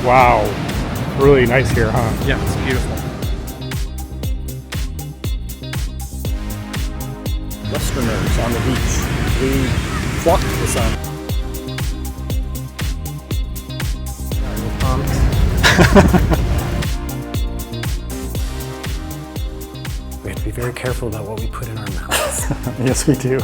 Wow, really nice here, huh? Yeah, it's beautiful. Westerners on the beach. We flock to the sun. We have to be very careful about what we put in our mouths. Yes, we do.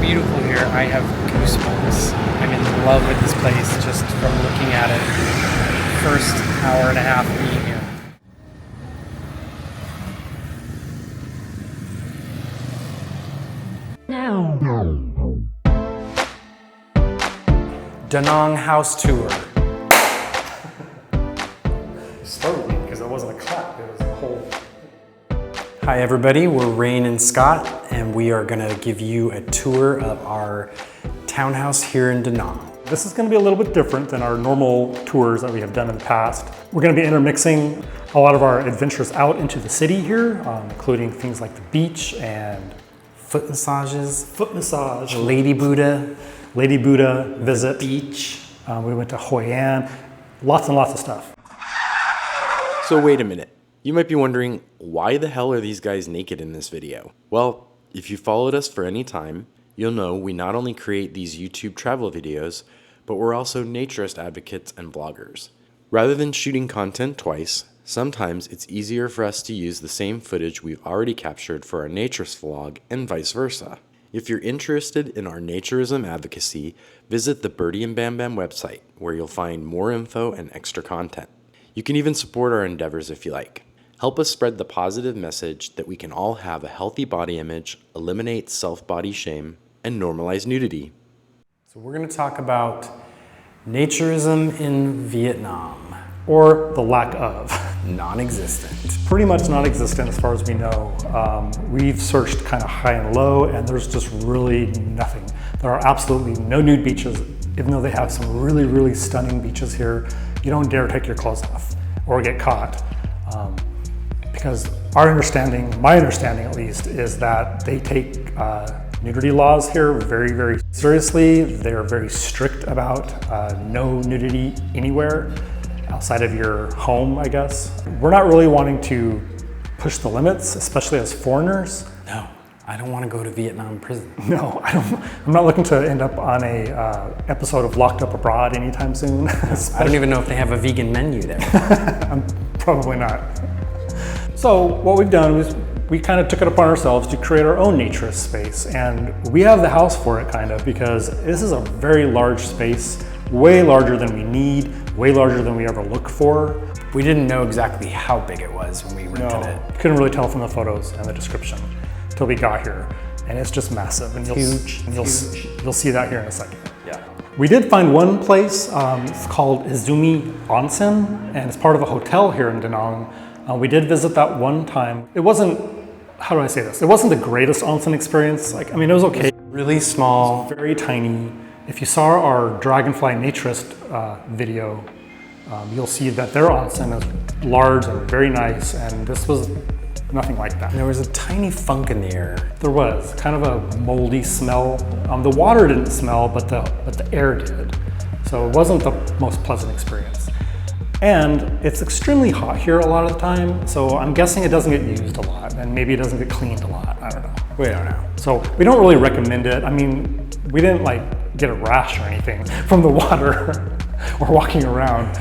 Beautiful here. I have goosebumps. I'm in love with this place just from looking at it. First hour and a half being here. Da Nang house tour. Startled me because it wasn't a clap, it was a whole. Hi everybody, we're Rain and Scott, and we are gonna give you a tour of our townhouse here in Da Nang. This is going to be a little bit different than our normal tours that we have done in the past. We're going to be intermixing a lot of our adventures out into the city here, including things like the beach and Foot massages, foot massage, Lady Buddha visit. beach. We went to Hoi An, lots and lots of stuff. So wait a minute. You might be wondering, why the hell are these guys naked in this video? Well, if you followed us for any time, you'll know we not only create these YouTube travel videos, but we're also naturist advocates and bloggers. Rather than shooting content twice, sometimes it's easier for us to use the same footage we've already captured for our naturist vlog and vice versa. If you're interested in our naturism advocacy, visit the Birdie and Bam Bam website, where you'll find more info and extra content. You can even support our endeavors if you like. Help us spread the positive message that we can all have a healthy body image, eliminate self-body shame, and normalize nudity. So we're gonna talk about naturism in Vietnam. Or the lack of. Non-existent. Pretty much non-existent as far as we know. We've searched kind of high and low, and there's just really nothing. There are absolutely no nude beaches, even though they have some really, really stunning beaches here. You don't dare take your clothes off or get caught. Because our understanding, my understanding at least, is that they take nudity laws here very, very seriously. They're very strict about no nudity anywhere outside of your home, I guess. We're not really wanting to push the limits, especially as foreigners. No, I don't want to go to Vietnam prison. No, I'm not looking to end up on a episode of Locked Up Abroad anytime soon. I don't even know if they have a vegan menu there. Probably not. So what we've done is we kind of took it upon ourselves to create our own naturist space, and we have the house for it kind of, because this is a very large space, way larger than we need, way larger than we ever look for. We didn't know exactly how big it was when we rented it. Couldn't really tell from the photos and the description until we got here, and it's just massive. And you'll see that here in a second. Yeah. We did find one place. It's called Izumi Onsen, and it's part of a hotel here in Da Nang. We did visit that one time. It wasn't, how do I say this? It wasn't the greatest onsen experience. Like, I mean, it was okay. Really small. Very tiny. If you saw our Dragonfly Naturist video, you'll see that their onsen is large and very nice, and this was nothing like that. There was a tiny funk in the air. There was kind of a moldy smell. The water didn't smell, but the air did. So it wasn't the most pleasant experience. And it's extremely hot here a lot of the time, so I'm guessing it doesn't get used a lot, and maybe it doesn't get cleaned a lot, I don't know. We don't know. So we don't really recommend it. I mean, we didn't like get a rash or anything from the water or walking around.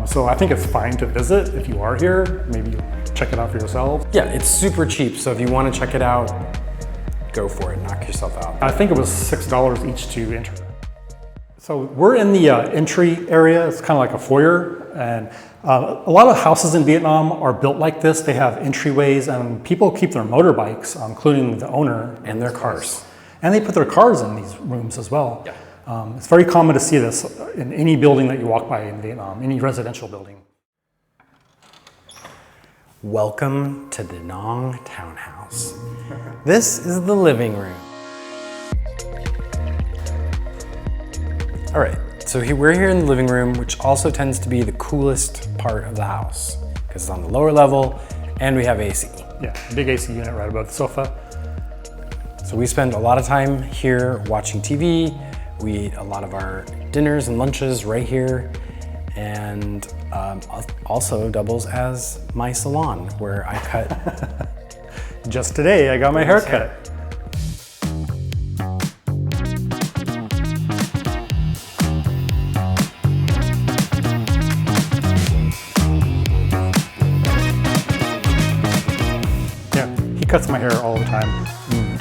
So I think it's fine to visit if you are here. Maybe check it out for yourself. Yeah, it's super cheap, so if you want to check it out, go for it, knock yourself out. I think it was $6 each to enter. So we're in the entry area. It's kind of like a foyer, and a lot of houses in Vietnam are built like this. They have entryways, and people keep their motorbikes, including the owner. And their cars. And they put their cars in these rooms as well. Yeah. It's very common to see this in any building that you walk by in Vietnam, any residential building. Welcome to Da Nang Townhouse. This is the living room. All right, so we're here in the living room, which also tends to be the coolest part of the house because it's on the lower level and we have AC. Yeah, big AC unit right above the sofa. So we spend a lot of time here watching TV. We eat a lot of our dinners and lunches right here, and also doubles as my salon where I cut. Just today, I got my hair cut. Cuts my hair all the time.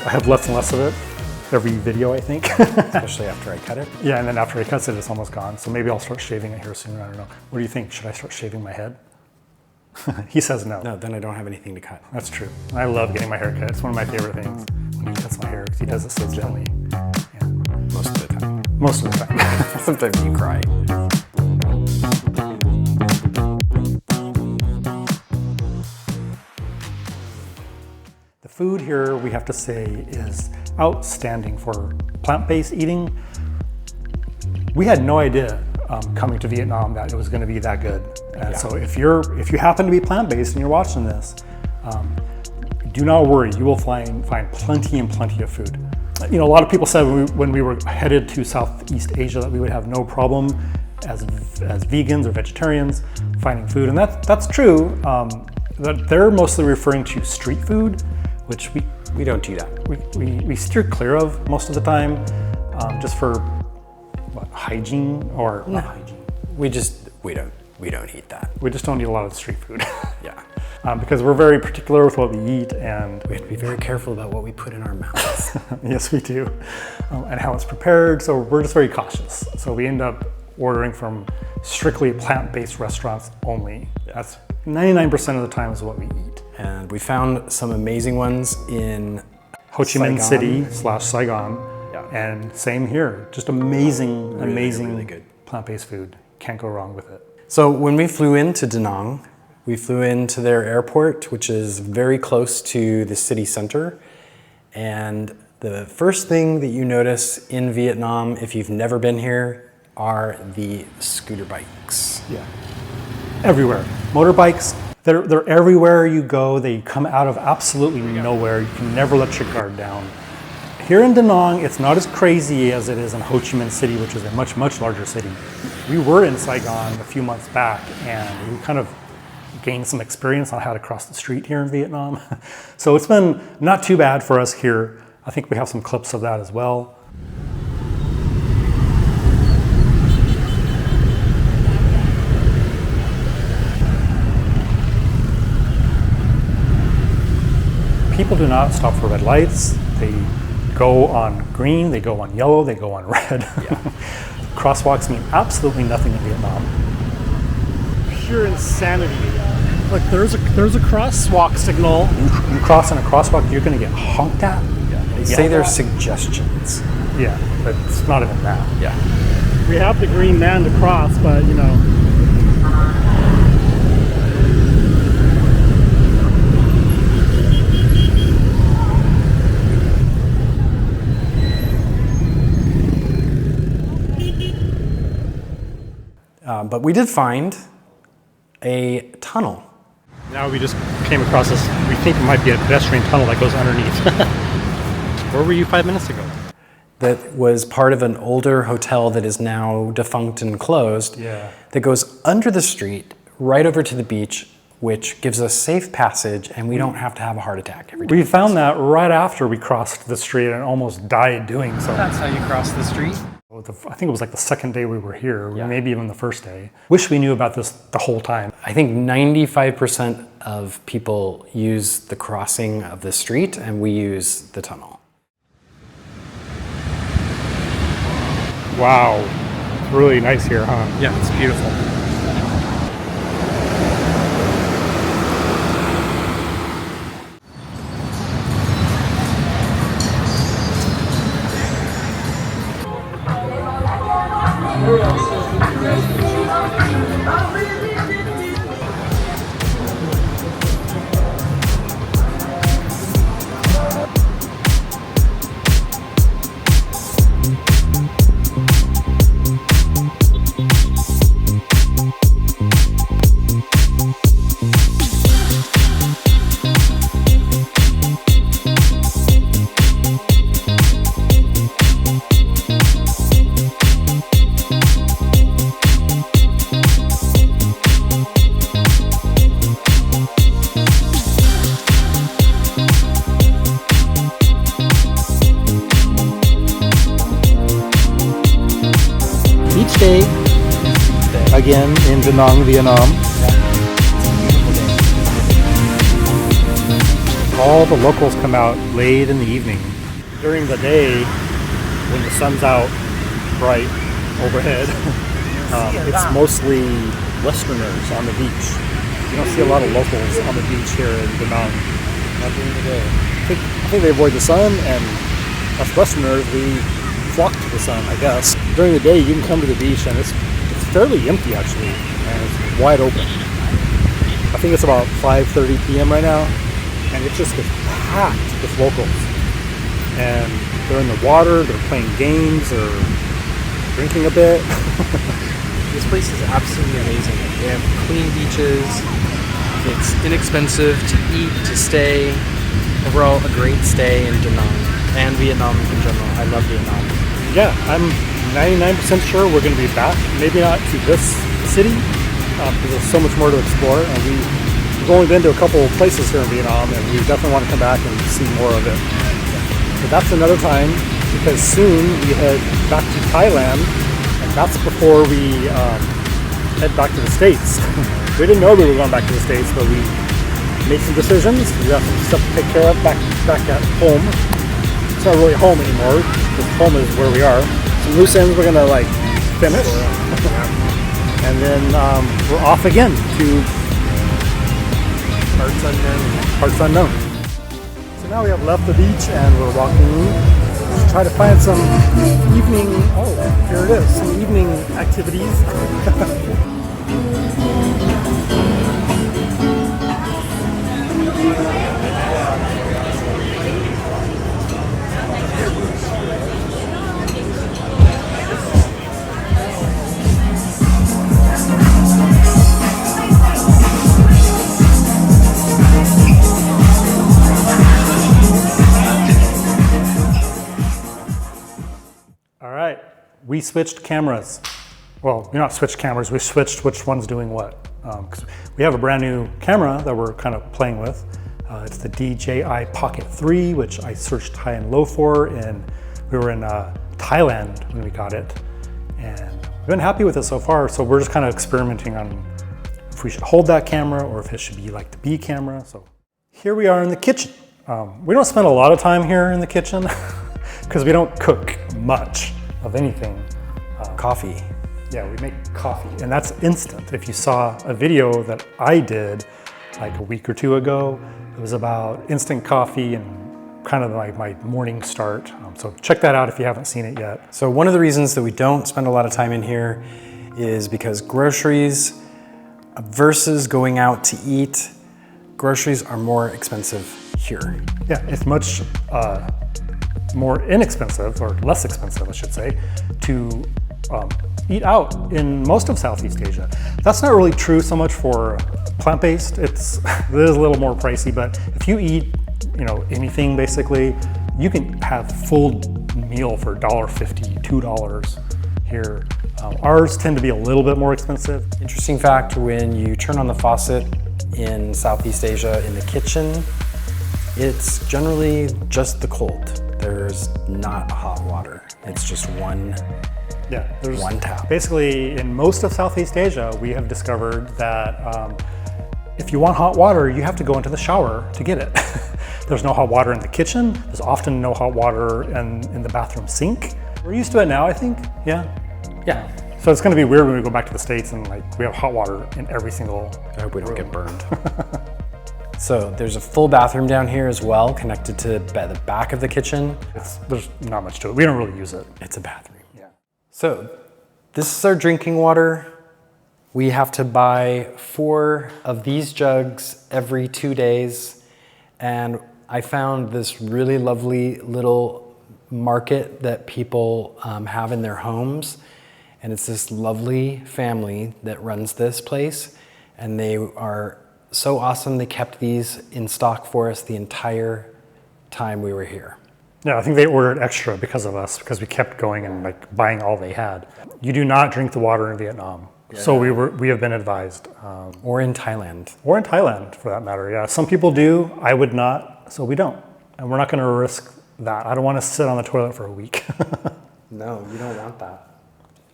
I have less and less of it every video, I think. Especially after I cut it. Yeah, and then after he cuts it, it's almost gone. So maybe I'll start shaving it here soon. I don't know. What do you think? Should I start shaving my head? He says no. No, then I don't have anything to cut. That's true. I love getting my hair cut. It's one of my favorite things when he cuts my hair because he does it so gently. Yeah. Most of the time. Most of the time. Sometimes you cry. The food here, we have to say, is outstanding for plant-based eating. We had no idea coming to Vietnam that it was going to be that good. So if you happen to be plant-based and you're watching this, do not worry. You will find plenty and plenty of food. You know, a lot of people said when we were headed to Southeast Asia that we would have no problem as vegans or vegetarians finding food, and that's true. That they're mostly referring to street food, which we don't do that. We steer clear of most of the time, just for hygiene or not hygiene. We don't eat that. We just don't eat a lot of street food. Yeah. Because we're very particular with what we eat, and we have to be very careful about what we put in our mouths. Yes, we do, and how it's prepared. So we're just very cautious. So we end up ordering from strictly plant-based restaurants only. That's 99% of the time is what we eat. And we found some amazing ones in Ho Chi Minh Saigon. City / Saigon. Yeah. And same here. Just amazing, really good plant-based food. Can't go wrong with it. So when we flew into Da Nang, we flew into their airport, which is very close to the city center. And the first thing that you notice in Vietnam, if you've never been here, are the scooter bikes. Yeah. Everywhere. Motorbikes, they're everywhere you go. They come out of absolutely nowhere. You can never let your guard down. Here in Da Nang, it's not as crazy as it is in Ho Chi Minh City, which is a much, much larger city. We were in Saigon a few months back, and we kind of gained some experience on how to cross the street here in Vietnam. So it's been not too bad for us here. I think we have some clips of that as well. People do not stop for red lights. They go on green, they go on yellow, they go on red. Yeah. Crosswalks mean absolutely nothing in Vietnam. Pure insanity. Look, there's a crosswalk signal. You cross in a crosswalk, you're going to get honked at. Yeah. They say they're suggestions. Yeah, but it's not even that. Yeah. We have the green man to cross, but you know. But we did find a tunnel. Now we just came across this, we think it might be a pedestrian tunnel that goes underneath. Where were you 5 minutes ago? That was part of an older hotel that is now defunct and closed. Yeah. That goes under the street, right over to the beach, which gives us safe passage, and we don't have to have a heart attack every time. We found that right after we crossed the street and almost died doing so. That's how you cross the street? I think it was like the second day we were here, Yeah. maybe even the first day. Wish we knew about this the whole time. I think 95% of people use the crossing of the street, and we use the tunnel. Wow. really nice here, huh? Yeah, it's beautiful. Beach day again in Da Nang, Vietnam. All the locals come out late in the evening. During the day, when the sun's out bright overhead, it's mostly Westerners on the beach. You don't see a lot of locals on the beach here in Da Nang. Not during the day. I think they avoid the sun, and us Westerners, we flock to the sun, I guess. During the day, you can come to the beach, and it's fairly empty, actually, and it's wide open. I think it's about 5:30 p.m. right now, and it just gets packed with locals. And they're in the water, they're playing games, or drinking a bit. This place is absolutely amazing. They have clean beaches. It's inexpensive to eat, to stay. Overall, a great stay in Da Nang and Vietnam in general. I love Vietnam. Yeah, I'm 99% sure we're going to be back. Maybe not to this city, because there's so much more to explore. And we've only been to a couple of places here in Vietnam, and we definitely want to come back and see more of it. But that's another time, because soon we head back to Thailand, and that's before we head back to the States. We didn't know we were going back to the States, but we made some decisions. We got some stuff to take care of back at home. It's not really home anymore, because home is where we are. Some loose ends we're gonna finish, and then we're off again to parts unknown. So now we have left the beach and we're walking to try to find some evening. Oh, here it is. Some evening activities. We switched cameras. Well, we not switched cameras, we switched which one's doing what. Because we have a brand new camera that we're kind of playing with. It's the DJI Pocket 3, which I searched high and low for, and we were in Thailand when we got it. And we've been happy with it so far, so we're just kind of experimenting on if we should hold that camera or if it should be like the B camera. So here we are in the kitchen. We don't spend a lot of time here in the kitchen because we don't cook much of anything. Coffee. Yeah, we make coffee, and that's instant. If you saw a video that I did like a week or two ago, it was about instant coffee and kind of like my morning start. So check that out if you haven't seen it yet. So one of the reasons that we don't spend a lot of time in here is because groceries versus going out to eat, groceries are more expensive here. Yeah, it's much more inexpensive, or less expensive, I should say, to eat out in most of Southeast Asia. That's not really true so much for plant-based. It is a little more pricey, but if you eat, anything basically, you can have full meal for $1.50, $2 here. Ours tend to be a little bit more expensive. Interesting fact, when you turn on the faucet in Southeast Asia in the kitchen, it's generally just the cold. There's not hot water. It's just one tap. Basically, in most of Southeast Asia, we have discovered that if you want hot water, you have to go into the shower to get it. There's no hot water in the kitchen. There's often no hot water in the bathroom sink. We're used to it now, I think. Yeah. So it's gonna be weird when we go back to the States and like we have hot water in every single I hope we don't get burned. So there's a full bathroom down here as well, connected to the back of the kitchen. There's not much to it. We don't really use it. It's a bathroom. Yeah. So this is our drinking water. We have to buy 4 of these jugs every 2 days. And I found this really lovely little market that people have in their homes. And it's this lovely family that runs this place. And they are so awesome. They kept these in stock for us the entire time we were here. Yeah, I think they ordered extra because of us, because we kept going and like buying all they had. You do not drink the water in Vietnam. Yeah. So we have been advised. Or in Thailand. Or in Thailand, for that matter, yeah. Some people do, I would not, so we don't. And we're not gonna risk that. I don't wanna sit on the toilet for a week. No, you don't want that.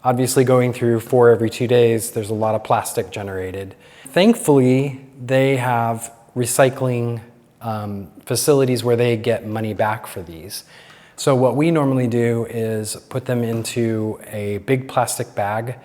Obviously going through 4 every 2 days, there's a lot of plastic generated. Thankfully, they have recycling facilities where they get money back for these. So what we normally do is put them into a big plastic bag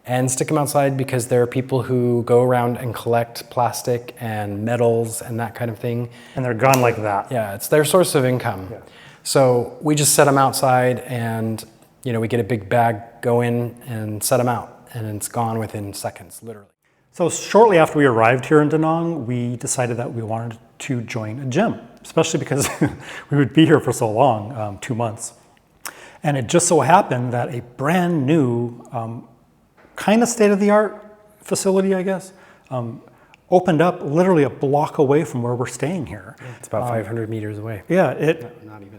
and stick them outside, because there are people who go around and collect plastic and metals and that kind of thing. And they're gone like that. Yeah, it's their source of income. Yeah. So we just set them outside, and we get a big bag, go in and set them out, and it's gone within seconds, literally. So shortly after we arrived here in Da Nang, we decided that we wanted to join a gym, especially because we would be here for so long, 2 months. And it just so happened that a brand new, kind of state-of-the-art facility, I guess, opened up literally a block away from where we're staying here. It's about 500 meters away. Yeah,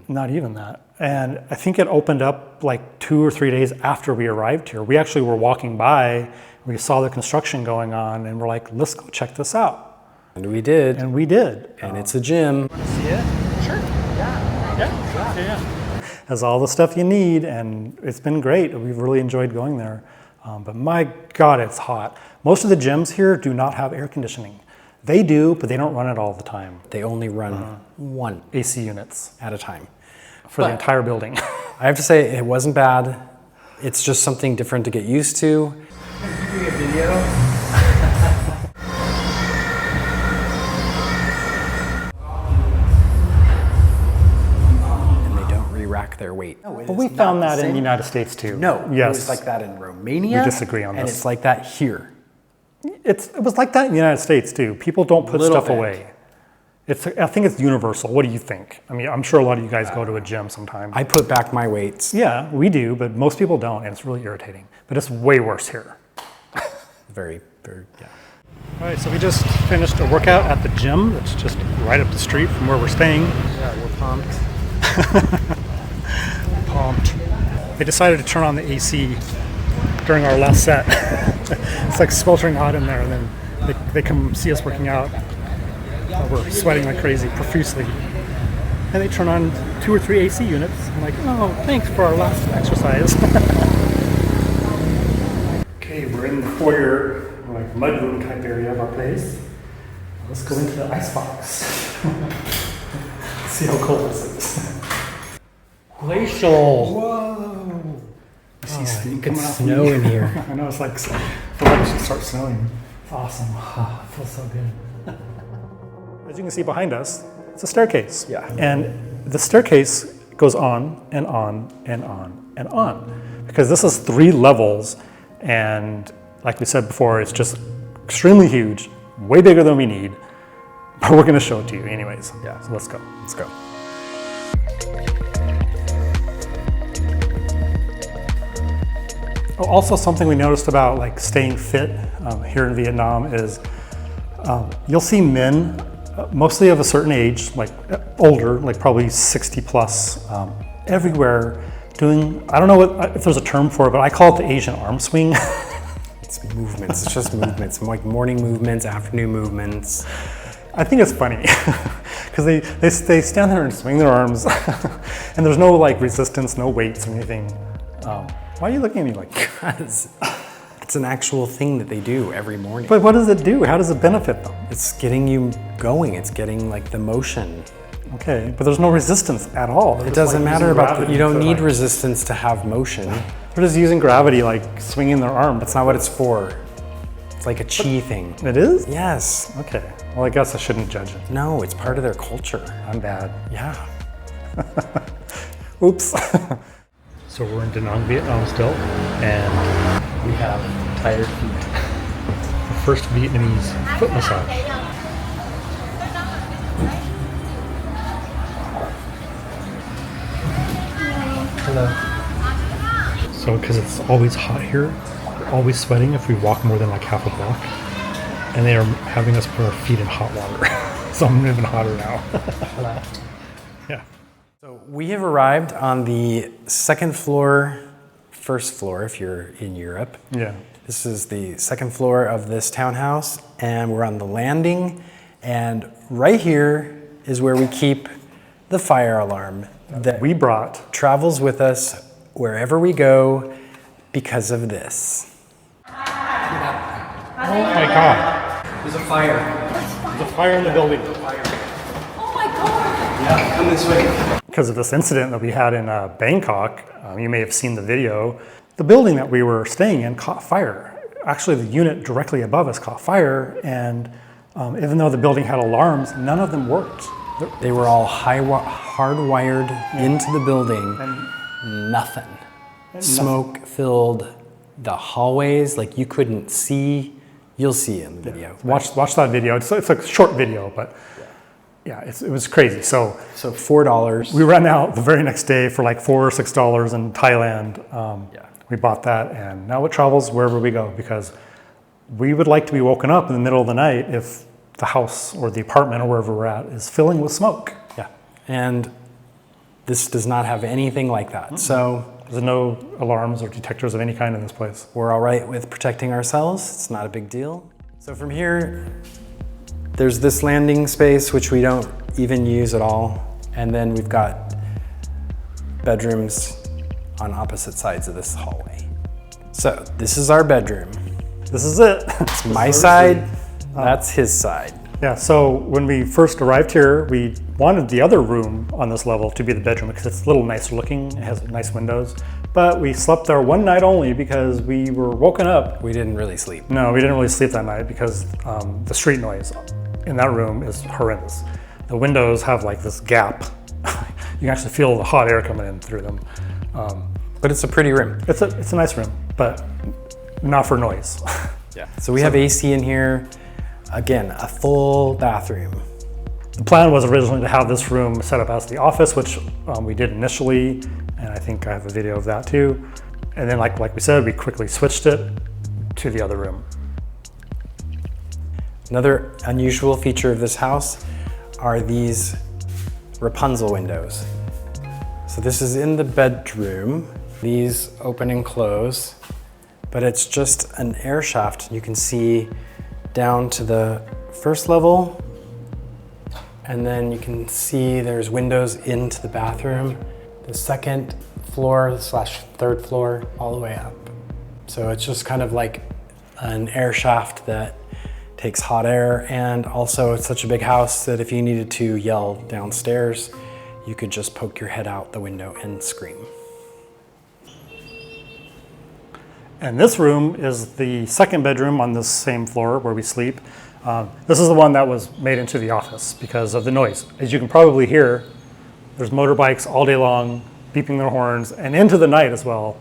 Not even that. And I think it opened up like 2 or 3 days after we arrived here. We actually were walking by, we saw the construction going on, and we're like, let's go check this out. And we did. And we did. And it's a gym. Want to see it? Sure. Yeah. Has all the stuff you need, and it's been great. We've really enjoyed going there. But my God, it's hot. Most of the gyms here do not have air conditioning. They do, but they don't run it all the time. They only run 1 AC units at a time for the entire building. I have to say, it wasn't bad. It's just something different to get used to. Doing a video. And they don't re-rack their weight. No, but we found that in the United States too. No, yes. It was like that in Romania. We disagree on this. And it's like that here. It was like that in the United States too. People don't put stuff away. I think it's universal. What do you think? I mean, I'm sure a lot of you guys go to a gym sometime. I put back my weights. Yeah, we do, but most people don't, and it's really irritating. But it's way worse here. Very, very, yeah. All right, so we just finished a workout at the gym that's just right up the street from where we're staying. Yeah, we're pumped. Pumped. They decided to turn on the AC during our last set. It's like sweltering hot in there, and then they come see us working out. We're sweating like crazy, profusely. And they turn on 2 or 3 AC units. I'm like, oh, thanks for our last exercise. Okay, we're in the foyer, like mudroom type area of our place. Let's go into the icebox. See how cold this is. Glacial. Whoa. I see steam coming it's out snow in here. I know, it's like, I feel like it should start snowing. It's awesome. Oh, it feels so good. As you can see behind us, it's a staircase. Yeah. And the staircase goes on and on and on and on. Because this is 3 levels, and like we said before, it's just extremely huge, way bigger than we need. But we're gonna show it to you anyways. Yeah. So let's go. Let's go. Oh, also, something we noticed about like staying fit here in Vietnam is you'll see men, mostly of a certain age, like older, like probably 60 plus, everywhere doing, I don't know if there's a term for it, but I call it the Asian arm swing. It's movements, it's just movements, like morning movements, afternoon movements. I think it's funny because they stand there and swing their arms and there's no like resistance, no weights or anything. Why are you looking at me like that? It's an actual thing that they do every morning. But what does it do? How does it benefit them? It's getting you going. It's getting like the motion. Okay, but there's no resistance at all. It doesn't matter about, you don't need resistance to have motion. What is using gravity, like swinging their arm? That's not what it's for. It's like a chi thing. It is? Yes. Okay. Well, I guess I shouldn't judge it. No, it's part of their culture. I'm bad. Yeah. Oops. So we're in Da Nang, Vietnam still, and we have tired feet. The first Vietnamese foot massage. Hello. So because it's always hot here, we're always sweating if we walk more than like half a block. And they are having us put our feet in hot water. So I'm even hotter now. Yeah. So we have arrived on the second floor, first floor if you're in Europe. Yeah. This is the second floor of this townhouse, and we're on the landing. And right here is where we keep the fire alarm that We brought. travels with us wherever we go because of this. Oh my God. There's a fire. There's a fire in the building. Oh my God! Yeah, come this way. Because of this incident that we had in Bangkok, you may have seen the video, the building that we were staying in caught fire. Actually, the unit directly above us caught fire, and even though the building had alarms, none of them worked. They were all hardwired into the building. Nothing. Smoke filled the hallways, like you couldn't see. You'll see in the video. Watch that video. It's a short video, but yeah, it was crazy. So $4. we ran out the very next day for like $4 or $6 in Thailand. We bought that, and now it travels wherever we go because we would like to be woken up in the middle of the night if the house or the apartment or wherever we're at is filling with smoke. Yeah, and this does not have anything like that. So There's no alarms or detectors of any kind in this place. we're all right with protecting ourselves. It's not a big deal. So from here, there's this landing space, which we don't even use at all. And then we've got bedrooms on opposite sides of this hallway. So this is our bedroom. This is it. It's my side, that's his side. Yeah, so when we first arrived here, we wanted the other room on this level to be the bedroom because it's a little nicer looking, it has nice windows. But we slept there one night only because we were woken up. We didn't really sleep. No, we didn't really sleep that night because the street noise in that room is horrendous. The windows have like this gap. You can actually feel the hot air coming in through them. But it's a pretty room. It's a nice room, but not for noise. Yeah. So we have AC in here. Again, a full bathroom. The plan was originally to have this room set up as the office, which we did initially, and I think I have a video of that too. And then like we said, we quickly switched it to the other room. Another unusual feature of this house are these Rapunzel windows. So this is in the bedroom. These open and close, but it's just an air shaft. You can see down to the first level, and then you can see there's windows into the bathroom, the second floor / third floor, all the way up. So it's just kind of like an air shaft that takes hot air, and also it's such a big house that if you needed to yell downstairs, you could just poke your head out the window and scream. And this room is the second bedroom on this same floor where we sleep. This is the one that was made into the office because of the noise. As you can probably hear, there's motorbikes all day long, beeping their horns, and into the night as well.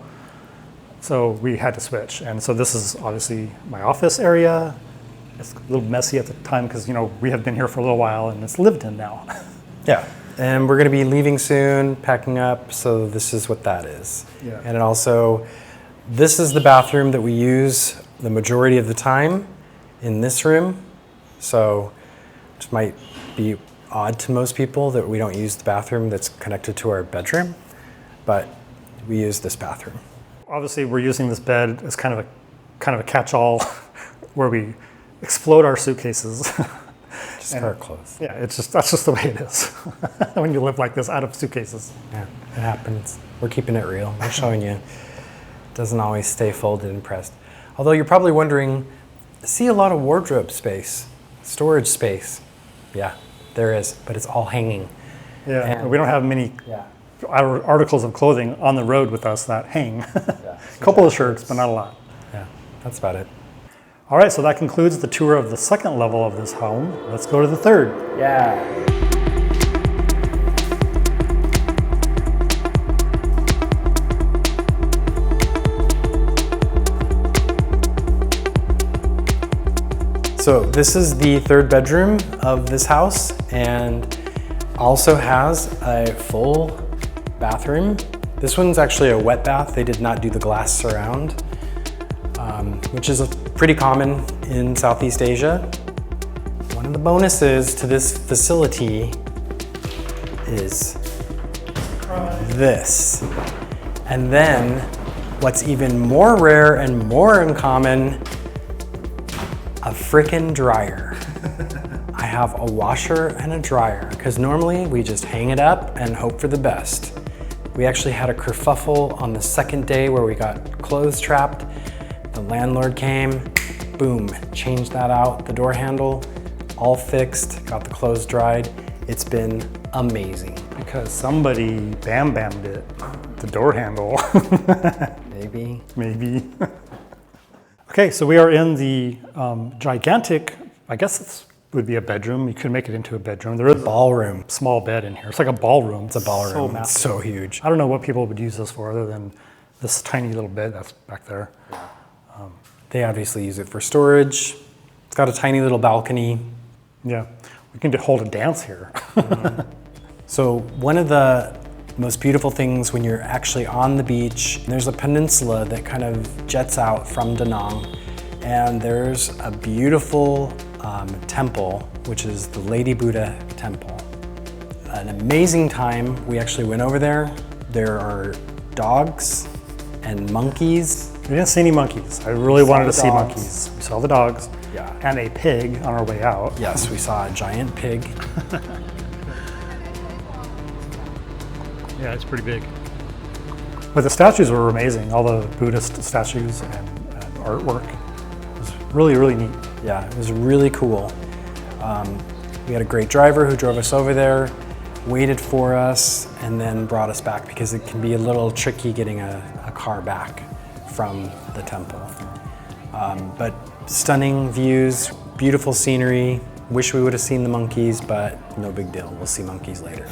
So we had to switch. And so this is obviously my office area. It's a little messy at the time because, you know, we have been here for a little while and it's lived in now. Yeah, and we're gonna be leaving soon, packing up, so this is what that is. Yeah. And it also, this is the bathroom that we use the majority of the time in this room. So it might be odd to most people that we don't use the bathroom that's connected to our bedroom, but we use this bathroom. Obviously, we're using this bed as kind of a catch-all where we explode our suitcases. Just our clothes. Yeah, that's just the way it is when you live like this out of suitcases. Yeah, it happens. We're keeping it real. We're showing you. It doesn't always stay folded and pressed. Although you're probably wondering, I see a lot of wardrobe space, storage space. Yeah, there is, but it's all hanging. Yeah, And- we don't have many Yeah. articles of clothing on the road with us that hang. Yeah. A couple of shirts, but not a lot. Yeah, that's about it. All right, so that concludes the tour of the second level of this home. Let's go to the third. Yeah. So this is the third bedroom of this house and also has a full bathroom. This one's actually a wet bath. They did not do the glass surround, which is pretty common in Southeast Asia. One of the bonuses to this facility is this. And then what's even more rare and more uncommon, a frickin' dryer. I have a washer and a dryer because normally we just hang it up and hope for the best. We actually had a kerfuffle on the second day where we got clothes trapped. The landlord came, boom, changed that out, the door handle, all fixed, got the clothes dried. It's been amazing. Because somebody bam-bammed it, the door handle. Maybe. Maybe. Okay, so we are in the gigantic, I guess it would be a bedroom. You could make it into a bedroom. There is Ballroom. a small bed in here. It's like a ballroom. It's a ballroom. So It's massive. so huge. I don't know what people would use this for other than this tiny little bed that's back there. They obviously use it for storage. It's got a tiny little balcony. Yeah, we can hold a dance here. So one of the most beautiful things when you're actually on the beach, there's a peninsula that kind of jets out from Da Nang, and there's a beautiful temple, which is the Lady Buddha Temple. An amazing time. We actually went over there. There are dogs and monkeys. We didn't see any monkeys. I really wanted to the see dogs. monkeys. We saw the dogs Yeah. and a pig on our way out. Yes, we saw a giant pig. Yeah, it's pretty big. But the statues were amazing. All the Buddhist statues and artwork. It was really, really neat. Yeah, it was really cool. We had a great driver who drove us over there, waited for us, and then brought us back because it can be a little tricky getting a car back from the temple. But stunning views, beautiful scenery. Wish we would have seen the monkeys, but no big deal. We'll see monkeys later.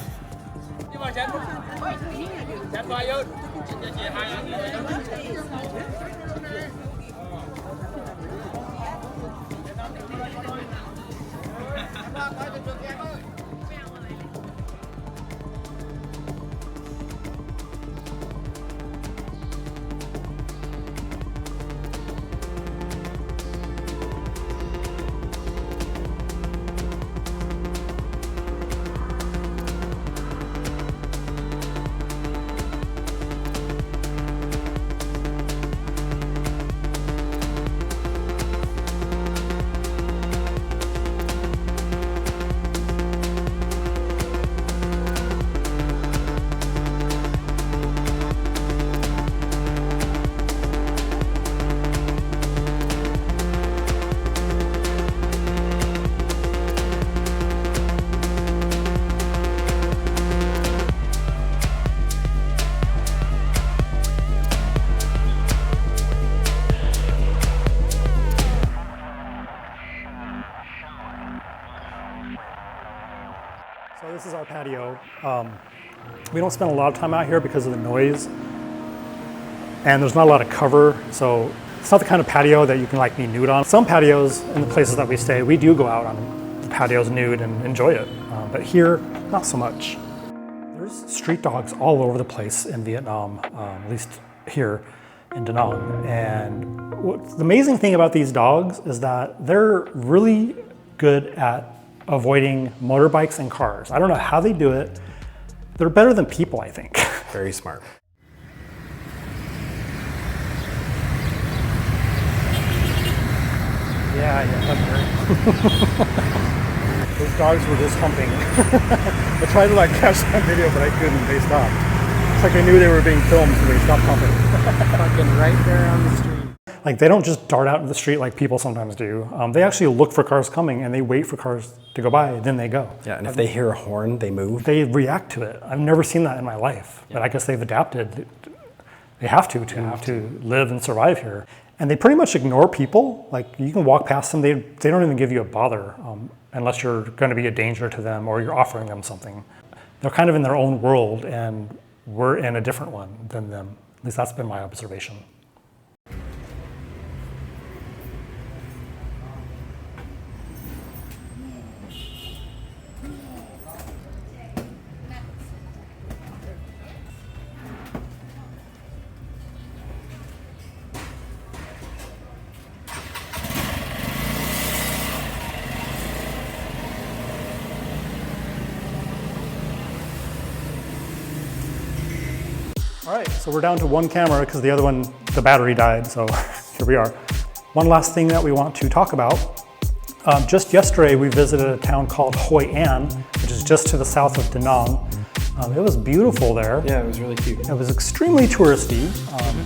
So this is our patio. We don't spend a lot of time out here because of the noise, and there's not a lot of cover, so it's not the kind of patio that you can like be nude on. Some patios in the places that we stay, we do go out on the patios nude and enjoy it, but here, not so much. There's street dogs all over the place in Vietnam, at least here in Da Nang, and the amazing thing about these dogs is that they're really good at avoiding motorbikes and cars. I don't know how they do it. They're better than people, I think. Very smart. Yeah, that's great. Those dogs were just humping. I tried to like catch that video, but I couldn't. They stopped. It's like they knew they were being filmed, so they stopped humping. Fucking right there on the street. Like they don't just dart out into the street like people sometimes do. They actually look for cars coming and they wait for cars to go by, then they go. Yeah, and if they hear a horn, they move. They react to it. I've never seen that in my life, but I guess they've adapted. They have to live and survive here. And they pretty much ignore people. Like, you can walk past them, they don't even give you a bother unless you're going to be a danger to them or you're offering them something. They're kind of in their own world, and we're in a different one than them. At least that's been my observation. All right, so we're down to one camera because the other one, the battery died, so here we are. One last thing that we want to talk about. Just yesterday, we visited a town called Hoi An, which is just to the south of Da Nang. It was beautiful there. Yeah, it was really cute. It was extremely touristy.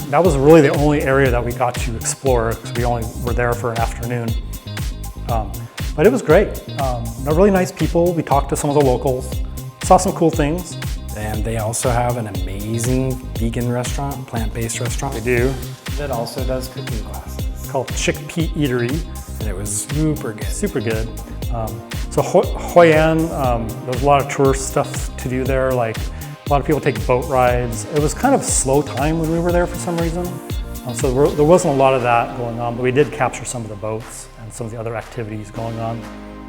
That was really the only area that we got to explore because we only were there for an afternoon. But it was great. They're really nice people. We talked to some of the locals, saw some cool things. And they also have an amazing vegan restaurant, plant-based restaurant. They do. That also does cooking classes. It's called Chickpea Eatery. And it was super good. Super good. So Hoi An, there's a lot of tourist stuff to do there. Like, a lot of people take boat rides. It was kind of slow time when we were there for some reason. So there wasn't a lot of that going on, but we did capture some of the boats and some of the other activities going on.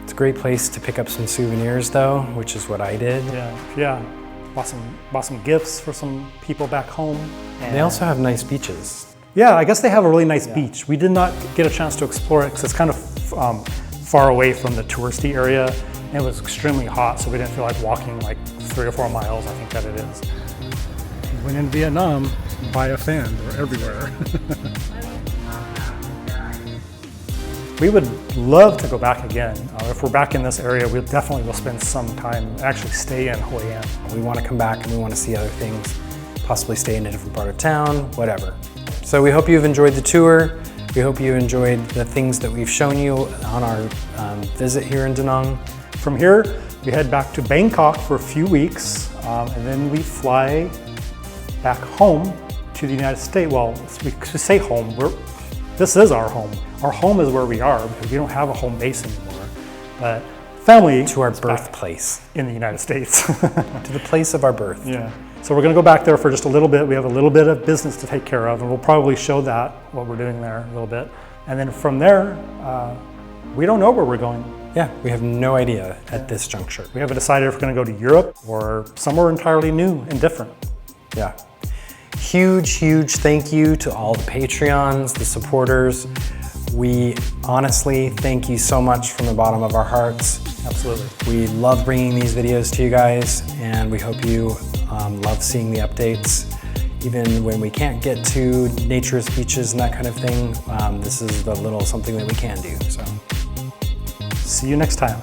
It's a great place to pick up some souvenirs though, which is what I did. Yeah. Bought some gifts for some people back home. And They also have nice beaches. yeah, I guess they have a really nice beach. We did not get a chance to explore it because it's kind of far away from the touristy area. And it was extremely hot, so we didn't feel like walking like 3 or 4 miles, I think that it is. When in Vietnam, buy a fan, they're everywhere. We would love to go back again. If we're back in this area, we definitely will spend some time, actually stay in Hoi An. We want to come back and we want to see other things, possibly stay in a different part of town, whatever. So we hope you've enjoyed the tour. We hope you enjoyed the things that we've shown you on our visit here in Da Nang. From here, we head back to Bangkok for a few weeks, and then we fly back home to the United States. Well, we could say home. This is our home. Our home is where we are because we don't have a home base anymore. But family To our is back birthplace. in the United States. To the place of our birth. Yeah. So we're going to go back there for just a little bit. We have a little bit of business to take care of, and we'll probably show that, what we're doing there a little bit. And then from there, we don't know where we're going. Yeah, we have no idea at this juncture. We haven't decided if we're going to go to Europe or somewhere entirely new and different. Yeah. Huge thank you to all the Patreons, the supporters. We honestly thank you so much from the bottom of our hearts. Absolutely. We love bringing these videos to you guys, and we hope you love seeing the updates. Even when we can't get to naturist beaches and that kind of thing, this is the little something that we can do. So, See you next time.